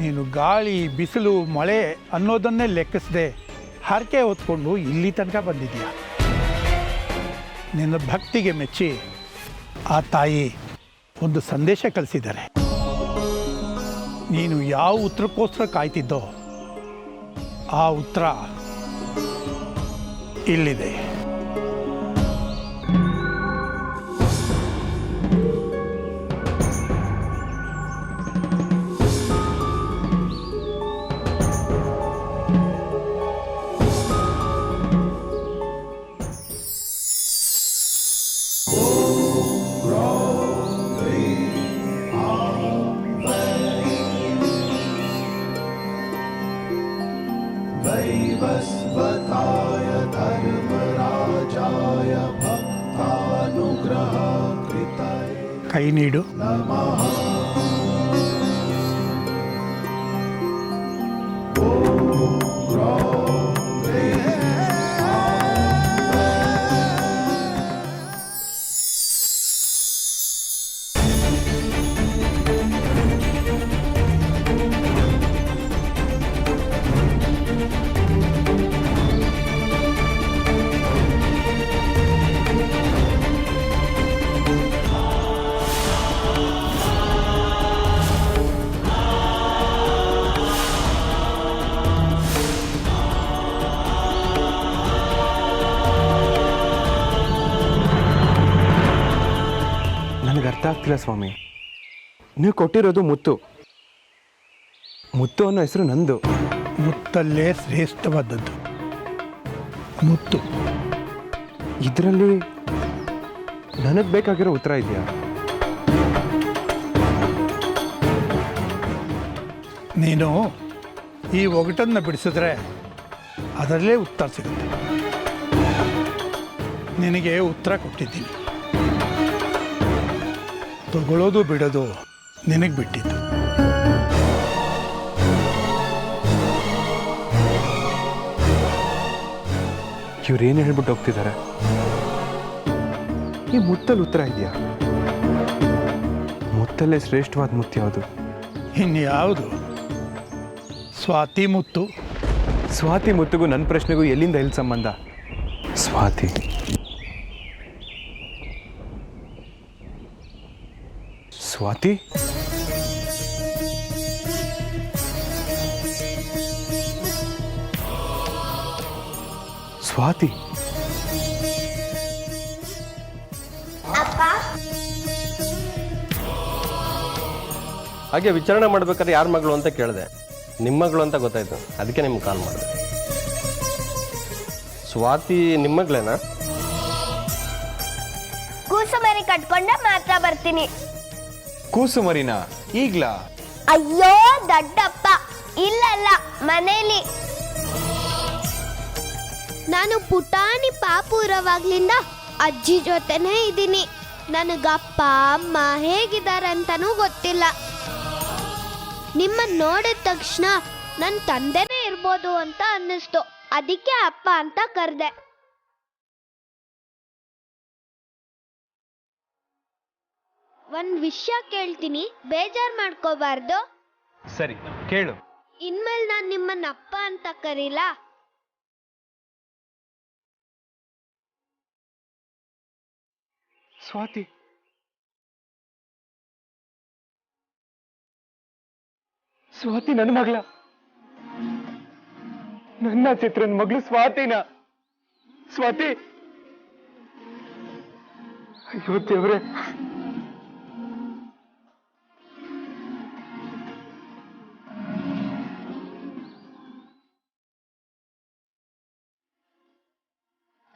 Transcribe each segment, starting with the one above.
ನೀನು ಗಾಳಿ ಬಿಸಿಲು ಮಳೆ ಅನ್ನೋದನ್ನೇ ಲೆಕ್ಕಿಸದೆ ಹರಕೆ ಹೊತ್ಕೊಂಡು ಇಲ್ಲಿ ತನಕ ಬಂದಿದೆಯಾ. ನಿನ್ನ ಭಕ್ತಿಗೆ ಮೆಚ್ಚಿ ಆ ತಾಯಿ ಒಂದು ಸಂದೇಶ ಕಳಿಸಿದ್ದಾರೆ. ನೀನು ಯಾವ ಉತ್ತರಕ್ಕೋಸ್ಕರ ಕಾಯ್ತಿದ್ದೋ ಆ ಉತ್ತರ ಇಲ್ಲಿದೆ. वैवस्वताय धर्मराजाय भक्तानुग्रहकृताय ಕೈ ನೀಡು. नमः। ನನಗೆ ಅರ್ಥ ಆಗ್ತಿಲ್ಲ ಸ್ವಾಮಿ. ನೀವು ಕೊಟ್ಟಿರೋದು ಮುತ್ತು. ಮುತ್ತು ಅನ್ನೋ ಹೆಸರು ನಂದು. ಮುತ್ತಲ್ಲೇ ಶ್ರೇಷ್ಠವಾದದ್ದು ಮುತ್ತು. ಇದರಲ್ಲಿ ನನಗೆ ಬೇಕಾಗಿರೋ ಉತ್ತರ ಇದೆಯಾ? ನೀನು ಈ ಒಗಟನ್ನು ಬಿಡಿಸಿದ್ರೆ ಅದರಲ್ಲೇ ಉತ್ತರ ಸಿಗುತ್ತೆ. ನಿನಗೆ ಉತ್ತರ ಕೊಟ್ಟಿದ್ದೀನಿ. ತಗೊಳ್ಳೋದು ಬಿಡೋದು ನಿನಗೆ ಬಿಟ್ಟಿದ್ದು. ಇವ್ರೇನು ಹೇಳ್ಬಿಟ್ಟು ಹೋಗ್ತಿದ್ದಾರೆ? ಈ ಮುತ್ತಲ್ಲಿ ಉತ್ತರ ಇದೆಯಾ? ಮುತ್ತಲ್ಲೇ ಶ್ರೇಷ್ಠವಾದ ಮುತ್ತು ಯಾವುದು? ಇನ್ಯಾವುದು? ಸ್ವಾತಿ ಮುತ್ತು. ಸ್ವಾತಿ ಮುತ್ತಿಗೂ ನನ್ನ ಪ್ರಶ್ನೆಗೂ ಎಲ್ಲಿಂದ ಎಲ್ಲಿ ಸಂಬಂಧ? ಸ್ವಾತಿ ಸ್ವಾತಿ ಸ್ವಾತಿ ಹಾಗೆ ವಿಚಾರಣೆ ಮಾಡ್ಬೇಕಾದ್ರೆ ಯಾರ ಮಗಳು ಅಂತ ಕೇಳಿದೆ. ನಿಮ್ಮ ಮಗಳು ಅಂತ ಗೊತ್ತಾಯ್ತು, ಅದಕ್ಕೆ ನಿಮ್ಗೆ ಕಾಲ್ ಮಾಡಿದೆ. ಸ್ವಾತಿ ನಿಮ್ಮ ಮಗಳೇನಾ? ಕೂಸು ಮರಿ ಕಟ್ಕೊಂಡ ಮಾತ್ರ ಬರ್ತೀನಿ. ಕೂಸು ಮರಿನಾ? ಈಗ್ಲಾ? ಅಯ್ಯೋ ದೊಡ್ಡಪ್ಪ, ಇಲ್ಲಲ್ಲ ಮನೇಲಿ. ನಾನು ಪುಟಾಣಿ ಪಾಪು ಇರೋವಾಗ್ಲಿಂದ ಅಜ್ಜಿ ಜೊತೆನೇ ಇದ್ದೀನಿ. ನನಗಪ್ಪ ಅಮ್ಮ ಹೇಗಿದಾರಂತನೂ ಗೊತ್ತಿಲ್ಲ. ನಿಮ್ಮನ್ನ ನೋಡಿದ ತಕ್ಷಣ ನನ್ನ ತಂದೆನೇ ಇರ್ಬೋದು ಅಂತ ಅನ್ನಿಸ್ತು. ಅದಕ್ಕೆ ಅಪ್ಪ ಅಂತ ಕರೆದೆ. ಒಂದ್ ವಿಷಯ ಕೇಳ್ತೀನಿ, ಬೇಜಾರ್ ಮಾಡ್ಕೋಬಾರ್ದು. ಸರಿ ಕೇಳು. ಇನ್ಮೇಲೆ ನಾನು ನಿಮ್ಮನ್ನ ಅಪ್ಪ ಅಂತ ಕರೀಲ. ಸ್ವಾತಿ ಸ್ವಾತಿ ನನ್ನ ಮಗಳ? ನನ್ನ ಚಿತ್ರನ ಮಗಳು ಸ್ವಾತಿನ? ಸ್ವಾತಿ, ಅಯ್ಯೋ ದೇವ್ರೆ.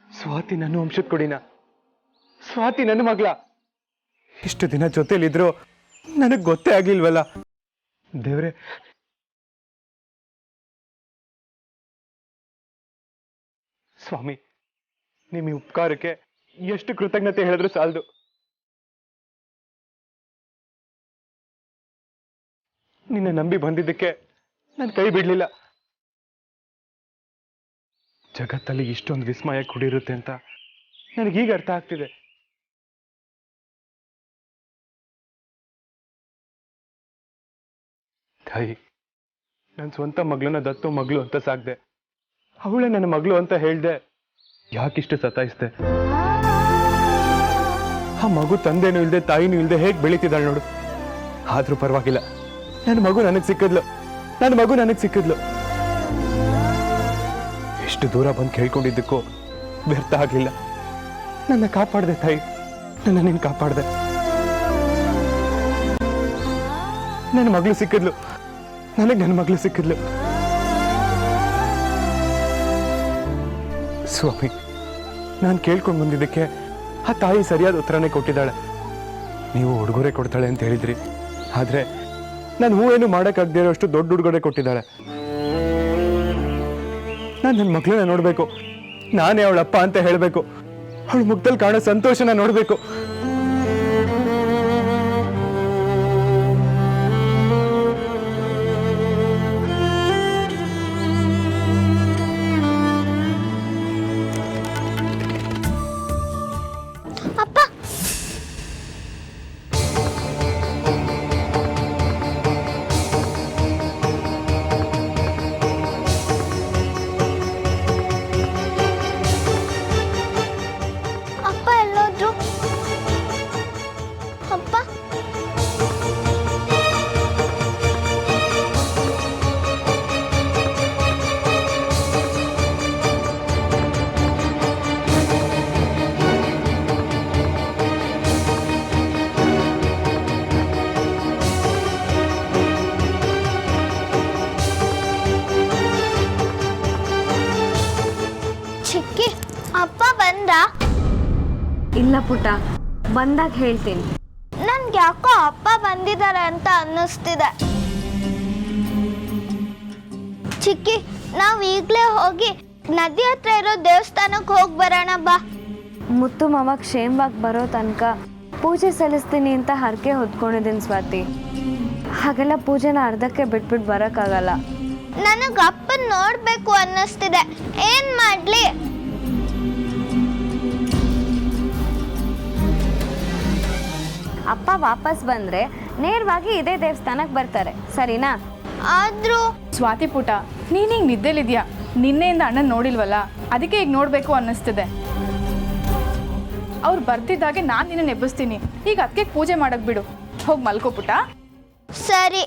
ಸ್ವಾತಿ ನನ್ನ ವಂಶದ ಕೊಡಿನ? ಸ್ವಾತಿ ನನ್ನ ಮಗಳ? ಇಷ್ಟು ದಿನ ಜೊತೆಲಿದ್ರು ನನಗೆ ಗೊತ್ತೇ ಆಗಿಲ್ವಲ್ಲ. ದೇವ್ರೆ, ಸ್ವಾಮಿ, ನಿಮ್ಮ ಈ ಉಪಕಾರಕ್ಕೆ ಎಷ್ಟು ಕೃತಜ್ಞತೆ ಹೇಳಿದ್ರು ಸಾಲದು. ನಿನ್ನ ನಂಬಿ ಬಂದಿದ್ದಕ್ಕೆ ನಾನು ಕೈ ಬಿಡ್ಲಿಲ್ಲ. ಜಗತ್ತಲ್ಲಿ ಇಷ್ಟೊಂದು ವಿಸ್ಮಯ ಕೂಡಿರುತ್ತೆ ಅಂತ ನನಗೀಗ ಅರ್ಥ ಆಗ್ತಿದೆ. ತಾಯಿ, ನನ್ನ ಸ್ವಂತ ಮಗಳನ್ನ ದತ್ತು ಮಗಳು ಅಂತ ಸಾಕ್ದೆ. ಅವಳೇ ನನ್ನ ಮಗಳು ಅಂತ ಹೇಳ್ದೆ. ಯಾಕಿಷ್ಟು ಸತಾಯಿಸ್ದೆ? ಆ ಮಗು ತಂದೆನೂ ಇಲ್ದೆ ತಾಯಿನೂ ಇಲ್ದೆ ಹೇಗೆ ಬೆಳೀತಿದ್ದಾಳೆ ನೋಡು. ಆದ್ರೂ ಪರವಾಗಿಲ್ಲ, ನನ್ನ ಮಗು ನನಗೆ ಸಿಕ್ಕಿದ್ಲು. ನನ್ನ ಮಗು ನನಗೆ ಸಿಕ್ಕಿದ್ಲು. ಎಷ್ಟು ದೂರ ಬಂದು ಕೇಳ್ಕೊಂಡಿದ್ದಕ್ಕೂ ವ್ಯರ್ಥ ಆಗ್ಲಿಲ್ಲ. ನನ್ನ ಕಾಪಾಡ್ದೆ ತಾಯಿ, ನನ್ನ ನೀನು ಕಾಪಾಡ್ದೆ. ನನ್ನ ಮಗಳು ಸಿಕ್ಕಿದ್ಲು, ನನಗೆ ನನ್ನ ಮಗಳು ಸಿಕ್ಕಿದ್ಲು. ಸ್ವಾಮಿ, ನಾನು ಕೇಳ್ಕೊಂಡು ಬಂದಿದ್ದಕ್ಕೆ ಆ ತಾಯಿ ಸರಿಯಾದ ಉತ್ತರನೇ ಕೊಟ್ಟಿದ್ದಾಳೆ. ನೀವು ಉಡುಗೊರೆ ಕೊಡ್ತಾಳೆ ಅಂತ ಹೇಳಿದ್ರಿ, ಆದ್ರೆ ನಾನು ಹೂವೇನು ಮಾಡೋಕ್ಕಾಗದೇ ಇರೋಷ್ಟು ದೊಡ್ಡ ಉಡುಗೊರೆ ಕೊಟ್ಟಿದ್ದಾಳೆ. ನಾನು ನನ್ನ ಮಗಳನ್ನ ನೋಡಬೇಕು, ನಾನೇ ಅವಳಪ್ಪ ಅಂತ ಹೇಳಬೇಕು, ಅವಳ ಮುಖದಲ್ಲಿ ಕಾಣೋ ಸಂತೋಷನ ನೋಡಬೇಕು. ಅಪ್ಪ, ಅಪ್ಪ ಎಲ್ಲೋದ್ರು? ಅಪ್ಪ, ಚಿಕ್ಕಿ, ಅಪ್ಪ ಬಂದ? ಇಲ್ಲ ಪುಟ್ಟ, ಬಂದಾಗ ಹೇಳ್ತೀನಿ. ನನ್ಗೆ ಯಾಕೋ ಅಪ್ಪ ಬಂದಿದ್ದಾರೆ ಅಂತ ಅನ್ನಿಸ್ತಿದೆ. ಚಿಕ್ಕಿ, ನಾವ್ ಈಗ್ಲೇ ಹೋಗಿ ನದಿ ಹತ್ರ ಇರೋ ದೇವಸ್ಥಾನಕ್ಕೆ ಹೋಗಿ ಬರೋಣ ಬಾ. ಮುತ್ತು ಮಾವ ಕ್ಷೇಮವಾಗಿ ಬರೋ ತನಕ ಪೂಜೆ ಸಲ್ಲಿಸ್ತೀನಿ ಅಂತ ಹರಕೆ ಹೊತ್ಕೊಂಡಿದ್ದೀನಿ ಸ್ವಾತಿ. ಹಾಗೆಲ್ಲ ಪೂಜೆನ ಅರ್ಧಕ್ಕೆ ಬಿಟ್ಬಿಟ್ಟು ಬರೋಕ್ಕಾಗಲ್ಲ. ನನಗ್ ಅಪ್ಪನ್ ನೋಡ್ಬೇಕು ಅನ್ನಿಸ್ತಿದೆ, ಏನ್ ಮಾಡ್ಲಿ? ಅಪ್ಪ ವಾಪಸ್ ಬಂದ್ರೆ ನೇರವಾಗಿ ಇದೇ ದೇವಸ್ಥಾನಕ್ಕೆ ಬರ್ತಾರೆ, ಸರಿನಾ? ಆದ್ರೂ ಸ್ವಾತಿ ಪುಟ, ನೀನೀಗ ನಿದ್ದೆಲಿದ್ಯಾ? ನಿನ್ನೆಯಿಂದ ಅಣ್ಣನ ನೋಡಿಲ್ವಲ್ಲ, ಅದಕ್ಕೆ ಈಗ ನೋಡಬೇಕು ಅನ್ನಿಸ್ತಿದೆ. ಅವ್ರು ಬರ್ತಿದ್ದಾಗೆ ನಾನು ನಿನ್ನ ಎಬ್ಬಿಸ್ತೀನಿ. ಈಗ ಅದಕ್ಕೆ ಪೂಜೆ ಮಾಡಕ್ ಬಿಡು, ಹೋಗಿ ಮಲ್ಕೋ ಪುಟ. ಸರಿ.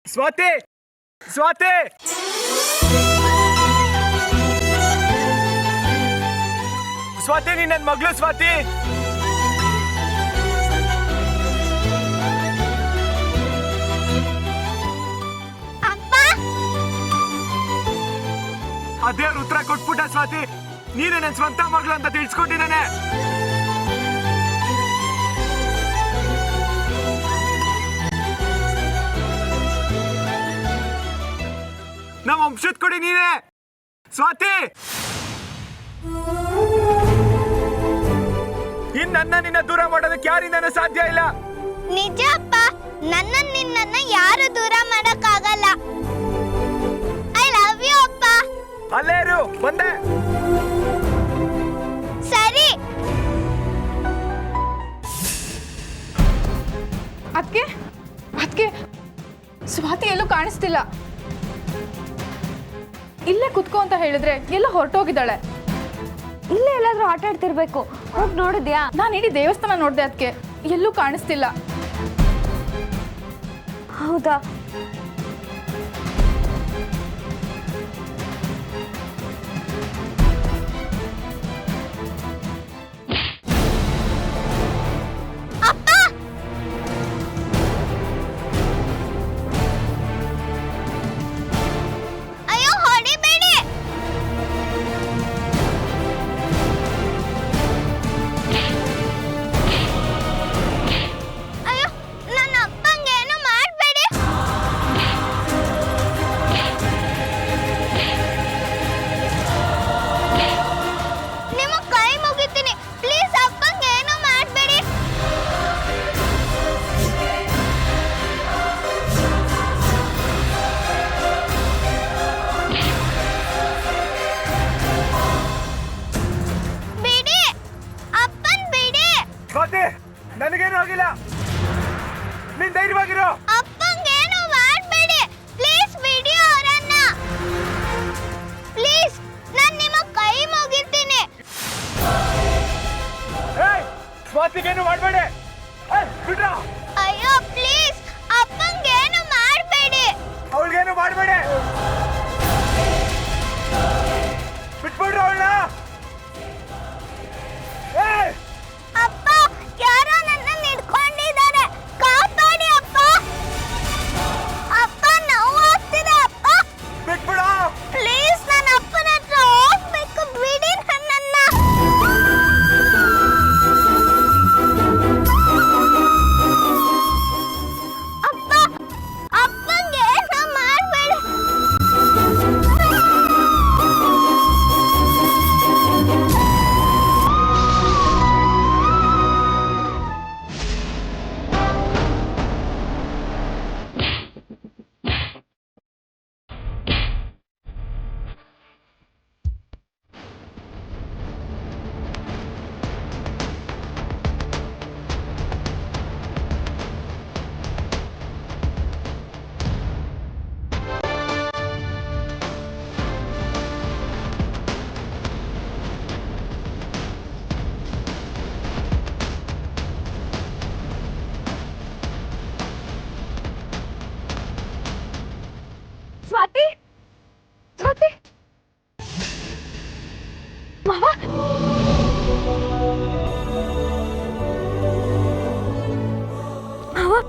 ಸ್ವಾತಿ, ಸ್ವಾತಿ, ಸ್ವಾತಿ, ನೀನ್ ನನ್ನ ಮಗಳು ಸ್ವಾತಿ. ಅಪ್ಪ, ಅದೇ ಉತ್ತರ ಕೊಟ್ಬಿಟ್ಟ ಸ್ವಾತಿ. ನೀನೇ ನನ್ನ ಸ್ವಂತ ಮಗಳು ಅಂತ ತಿಳಿಸ್ಕೊಂಡಿದ್ದಾನೆ. ನಮ್ಮ ವಂಶದ ಕೊಡಿ ನೀನೇ ಸ್ವಾತಿ. ಇನ್ ನನ್ನ ನಿನ್ನ ದೂರ ಮಾಡೋದಕ್ಕೆ ಯಾರಿಂದನೂ ಸಾಧ್ಯ ಇಲ್ಲ. ನಿಜ ಅಪ್ಪ, ನಿನ್ನನ್ನ ಯಾರು ದೂರ ಮಾಡಕ್ಕಾಗಲ್ಲ. ಐ ಲವ್ ಯು ಅಪ್ಪ. ಅಲ್ಲೇ ಇರು, ಬಂದೆ. ಸರಿ. ಅದಕ್ಕೆ ಅದಕ್ಕೆ ಸ್ವಾತಿ ಎಲ್ಲೂ ಕಾಣಿಸ್ತಿಲ್ಲ. ಇಲ್ಲೇ ಕುತ್ಕೋ ಅಂತ ಹೇಳಿದ್ರೆ ಎಲ್ಲ ಹೊರಟೋಗಿದ್ದಾಳೆ. ಇಲ್ಲೇ ಎಲ್ಲಾದ್ರೂ ಆಟ ಆಡ್ತಿರ್ಬೇಕು, ಹೋಗಿ ನೋಡಿದ್ಯಾ? ನಾನು ಇಡೀ ದೇವಸ್ಥಾನ ನೋಡಿದೆ, ಅದಕ್ಕೆ ಎಲ್ಲೂ ಕಾಣಿಸ್ತಿಲ್ಲ. ಹೌದಾ? ಸ್ವಾತಿ, ನನಗೇನು ಆಗಿಲ್ಲ, ನೀನ್ ಧೈರ್ಯವಾಗಿರೋ. ಅಪ್ಪಂಗೇನು ಮಾಡಬೇಡಿ ಪ್ಲೀಸ್, ವಿಡಿಯೋ ಅವರನ್ನ ಪ್ಲೀಸ್, ನಾನು ನಿಮ್ಮ ಕೈ ಮುಗಿತೀನಿ. ಸ್ವಾತಿಗೇನು ಮಾಡಬೇಡಿ, ಬಿಡ್ರ. ಅಯ್ಯೋ ಪ್ಲೀಸ್, ಅಪ್ಪಂಗೇನು ಮಾಡಬೇಡಿ. ಅವಳಿಗೇನು ಮಾಡಬೇಡಿ, ಬಿಟ್ಬಿಡ್ರು ಅವಳನ್ನ. ಅಪ್ಪ, ಯಾರೋ ನನ್ನ ಹಿಡ್ಕೊಂಡಿದ್ದಾರೆ, ಕಾಪಾಡಿ ಅಪ್ಪ. ಅಪ್ಪ, ನೋವಾಗ್ತಿದೆ ಅಪ್ಪ. ಬಿಟ್ಬಿಡ. ಪ್ಲೀಸ್, ನನ್ನ ಅಪ್ಪನ ಹತ್ರ ಹೋಗ್ಬೇಕು, ಬಿಡಿ ನನ್ನನ್ನ. ಅಪ್ಪ, ಅಪ್ಪಂಗೆ ಏನೋ ಮಾಡಬೇಡಿ. ಸ್ವಾತಿ, ಸ್ವಾತಿ, ಮಾವ, ಮಾವ,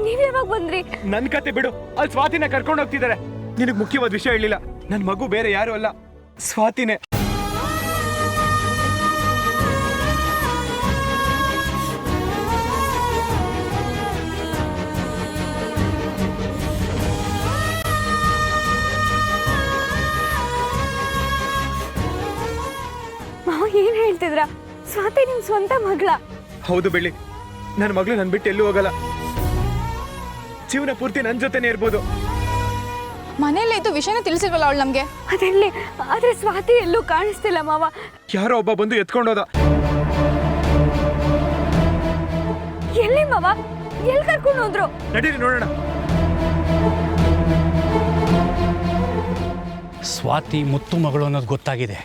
ನೀವ್ ಯಾವಾಗ ಬಂದ್ರಿ? ನನ್ ಕತೆ ಬಿಡು, ಅಲ್ಲಿ ಸ್ವಾತಿನ ಕರ್ಕೊಂಡು ಹೋಗ್ತಿದ್ದಾರೆ. ನಿನಗ್ ಮುಖ್ಯವಾದ ವಿಷಯ ಹೇಳಿಲ್ಲ, ನನ್ ಮಗು ಬೇರೆ ಯಾರು ಅಲ್ಲ, ಸ್ವಾತಿನೇ. ಮಾವ ಏನ್ ಹೇಳ್ತಿದ್ರ? ಸ್ವಾತಿ ನಿಮ್ ಸ್ವಂತ ಮಗಳ? ಹೌದು ಬೆಳ್ಳಿ, ನನ್ನ ಮಗಳು ನನ್ ಬಿಟ್ಟು ಎಲ್ಲೂ ಹೋಗಲ್ಲ, ಜೀವನ ಪೂರ್ತಿ ನನ್ ಜೊತೆನೇ ಇರ್ಬೋದು. ಮನೆಯಲ್ಲೇ ಇದ್ದು ವಿಷಯನ ತಿಳಿಸಿಲ್ವಲ್ಲ ಅವಳು ನಮಗೆ. ಅದೆಲ್ಲಿ? ಆದ್ರೆ ಸ್ವಾತಿ ಎಲ್ಲೂ ಕಾಣಿಸ್ತಿಲ್ಲ ಮಾವ. ಯಾರೋ ಒಬ್ಬ ಬಂದು ಎತ್ಕೊಂಡೋದ. ಎಲ್ಲಿ ಮಾವ? ಎಲ್ಲಿ ಕರ್ಕೊಂಡು ಹೋದ್ರು? ನಡೀರಿ ನೋಡೋಣ. ಸ್ವಾತಿ ಮುತ್ತು ಮಗಳು ಅನ್ನೋದು ಗೊತ್ತಾಗಿದೆ.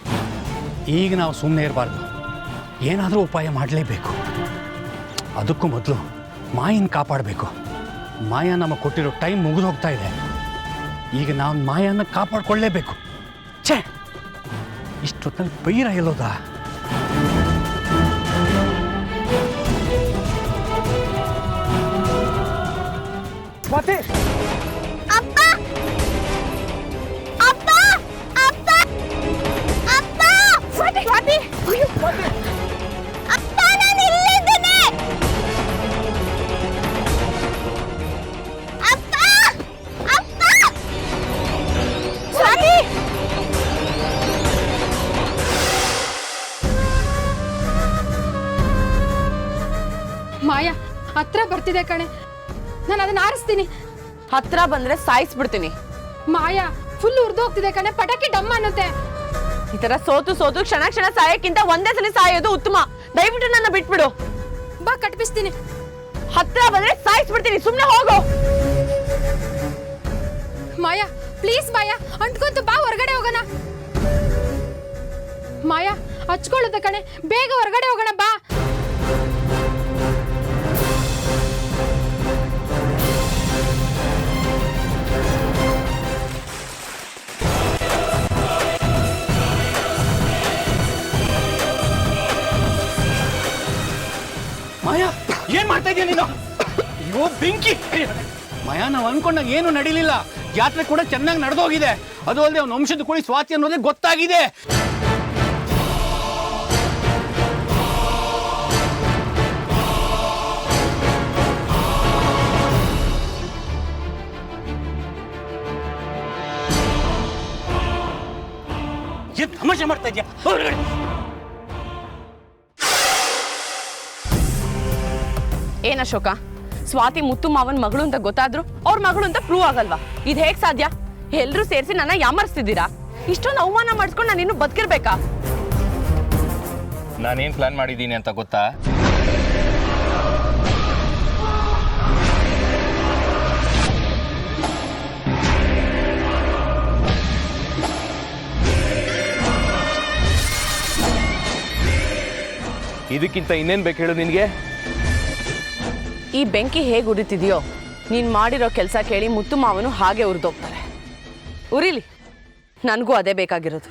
ಈಗ ನಾವು ಸುಮ್ಮನೆ ಇರಬಾರ್ದು, ಏನಾದರೂ ಉಪಾಯ ಮಾಡಲೇಬೇಕು. ಅದಕ್ಕೂ ಮೊದಲು ಮಾಯನ ಕಾಪಾಡಬೇಕು. ಮಾಯ ನಮಗೆ ಕೊಟ್ಟಿರೋ ಟೈಮ್ ಮುಗಿದು ಹೋಗ್ತಾ ಇದೆ. ಈಗ ನಾವು ಮಾಯನ ಕಾಪಾಡ್ಕೊಳ್ಳೇಬೇಕು. ಛೇ, ಇಷ್ಟೊತ್ತಲ್ಲಿ ಬೈರ ಎಲ್ಲೋದಾ? ಸ್ವಾತಿ, ಅಪ್ಪ, ಅಪ್ಪ, ಅಪ್ಪ, ಅಪ್ಪ. ಸ್ವಾತಿ, ಸ್ವಾತಿ, ಅಪ್ಪ, ನಾನು ಇಲ್ಲಿದ್ದೇನೆ. ಅಪ್ಪ, ಅಪ್ಪ, ಸ್ವಾತಿ. ಮಾಯಾ ಹತ್ರ ಬರ್ತಿದೆ ಕಣೆ, ನಾನು ಅದನ್ನ ಆರಿಸ್ತೀನಿ. ಹತ್ರ ಬಂದ್ರೆ ಸಾಯಿಸ್ಬಿಡ್ತೀನಿ. ಮಾಯಾ ಫುಲ್ ಉರ್ದೋಗ್ತಿದೆ ಕಣೆ, ಪಟಾಕಿ ಡಮ್ಮ ಅನ್ನತ್ತೆ. ಈ ತರ ಸೋತು ಸೋತು ಕ್ಷಣ ಕ್ಷಣ ಸಾಯಕ್ಕಿಂತ ಒಂದೇ ಸಲ ಸಾಯೋದು ಉತ್ತಮ. ದಯವಿಟ್ಟು ನನ್ನ ಬಿಟ್ಬಿಡು. ಬಾ ಕಟ್ಪಿಸ್ತೀನಿ. ಹತ್ರ ಬಂದ್ರೆ ಸಾಯಿಸ್ಬಿಡ್ತೀನಿ, ಸುಮ್ನೆ ಹೋಗು. ಮಾಯಾ ಪ್ಲೀಸ್ ಮಾಯಾ, ಅಂಟ್ಕೊಂತು ಬಾ, ಹೊರಗಡೆ ಹೋಗೋಣ. ಮಾಯಾ ಹಚ್ಕೊಳ್ಳುತ್ತೆ ಕಣೆ, ಬೇಗ ಹೊರಗಡೆ ಹೋಗೋಣ ಬಾ. ಮಾಯಾ, ಏನ್ ಮಾಡ್ತಾ ಇದೀಯ ನೀನು? ಅಯ್ಯೋ ಬೆಂಕಿ! ಮಾಯಾ, ನಾವು ಅನ್ಕೊಂಡಾಗ ಏನು ನಡೀಲಿಲ್ಲ. ಜಾತ್ರೆ ಕೂಡ ಚೆನ್ನಾಗಿ ನಡೆದೋಗಿದೆ. ಅದು ಅಲ್ಲದೆ ಅವನ ವಂಶದ ಕುಳಿ ಸ್ವಾತಿ ಅನ್ನೋದೇ ಗೊತ್ತಾಗಿದೆ. ಏನ್ ತಮಾಷೆ ಮಾಡ್ತಾ ಇದೆಯಾ? ಏನ್ ಅಶೋಕ, ಸ್ವಾತಿ ಮುತ್ತು ಮಾವನ್ ಮಗಳು ಅಂತ ಗೊತ್ತಾದ್ರು ಅವ್ರ ಮಗಳು ಅಂತ ಪ್ರೂವ್ ಆಗಲ್ವಾ? ಇದು ಹೇಗ್ ಸಾಧ್ಯ? ಎಲ್ರೂ ಸೇರಿಸಿ ನನ್ನ ಯಾಮರ್ಸ್ತಿದ್ದೀರಾ. ಇಷ್ಟೊಂದು ಅವಮಾನ ಮಾಡಿಸ್ಕೊಂಡು ನಾನು ಇನ್ನು ಬದುಕಿರ್ಬೇಕಾ? ನಾನೇನ್ ಪ್ಲಾನ್ ಮಾಡಿದ್ದೀನಿ ಅಂತ ಗೊತ್ತಾ? ಇದಕ್ಕಿಂತ ಇನ್ನೇನು ಬೇಕು ಹೇಳು ನಿನಗೆ? ಈ ಬೆಂಕಿ ಹೇಗೆ ಉರಿತಿದೆಯೋ ನೀನು ಮಾಡಿರೋ ಕೆಲಸ ಕೇಳಿ ಮುತ್ತು ಮಾವನು ಹಾಗೆ ಉರಿದೋಗ್ತಾರೆ. ಉರಿಲಿ, ನನಗೂ ಅದೇ ಬೇಕಾಗಿರೋದು.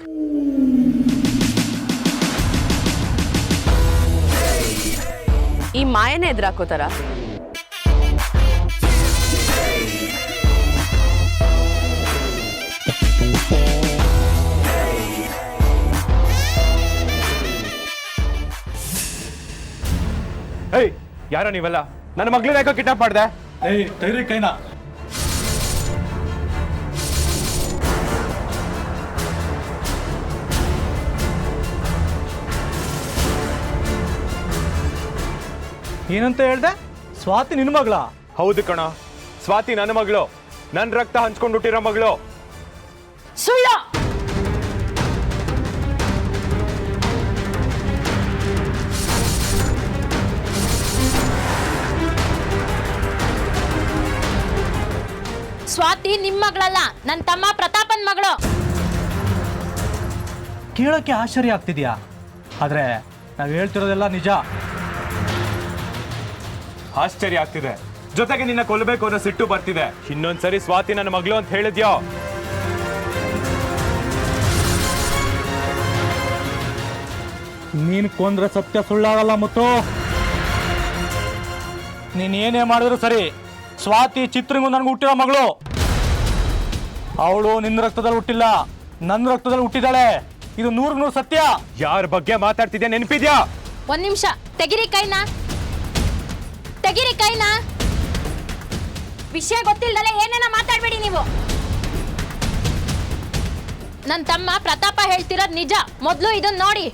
ಈ ಮಾಯನೇ ಎದುರಾಕೋತಾರ? ಏಯ್, ಯಾರೋ ನೀವೆಲ್ಲ? ನನ್ನ ಮಗಳನ್ನ ಯಾಕೋ ಕಿಡ್ನಾಪ್ ಮಾಡಿದೆ? ಏಯ್ ತೈರಿ ಕೈನಾ. ಏನಂತ ಹೇಳ್ದೆ? ಸ್ವಾತಿ ನಿನ್ನ ಮಗಳ? ಹೌದು ಕಣ, ಸ್ವಾತಿ ನನ್ನ ಮಗಳು, ನನ್ನ ರಕ್ತ ಹಂಚ್ಕೊಂಡು ಹುಟ್ಟಿರೋ ಮಗಳು. ಸುಳ್ಳು! ಸ್ವಾತಿ ನಿಮ್ಮ ಮಗಳಲ್ಲ, ನನ್ನ ತಮ್ಮ ಪ್ರತಾಪನ್ ಮಗಳು. ಕೇಳೋಕ್ಕೆ ಆಶ್ಚರ್ಯ ಆಗ್ತಿದ್ಯಾ, ಆದ್ರೆ ನಾವು ಹೇಳ್ತಿರೋದೆಲ್ಲ ನಿಜ. ಆಶ್ಚರ್ಯ ಆಗ್ತಿದೆ, ಜೊತೆಗೆ ನಿನ್ನ ಕೊಲ್ಲಬೇಕು ಅನ್ನೋ ಸಿಟ್ಟು ಬರ್ತಿದೆ. ಇನ್ನೊಂದ್ಸರಿ ಸ್ವಾತಿ ನನ್ನ ಮಗಳು ಅಂತ ಹೇಳಿದ್ಯೋ ನೀನು ಕೊಂದ್ರೆ ಸತ್ಯ ಸುಳ್ಳಾಗಲ್ಲ. ಮುತ್ತು, ನೀನ್ ಏನೇ ಮಾಡಿದ್ರು ಸರಿ, ಸ್ವಾತಿ ಚಿತ್ರಂಗೂ ನನಗೂ ಹುಟ್ಟಿರೋ ಮಗಳು. ಅವಳು ನಿನ್ನ ರಕ್ತದಲ್ಲಿ ಹುಟ್ಟಿಲ್ಲ, ನನ್ನ ರಕ್ತದಲ್ಲಿ ಹುಟ್ಟಿದಾಳೆ. ಇದು 100% ಸತ್ಯ. ಯಾರ ಬಗ್ಗೆ ಮಾತಾಡ್ತಿದ್ಯಾ ನೆನಪಿದ್ಯಾ? ಒಂದ್ ನಿಮಿಷ, ತೆಗಿರಿ ಕೈನಾ, ತೆಗಿರಿ ಕೈನಾ. ವಿಷಯ ಗೊತ್ತಿಲ್ದಲೆ ಏನೇನ ಮಾತಾಡ್ಬೇಡಿ ನೀವು. ನನ್ನ ತಮ್ಮ ಪ್ರತಾಪ ಹೇಳ್ತಿರೋದ್ ನಿಜ, ಮೊದ್ಲು ಇದನ್ನ ನೋಡಿ.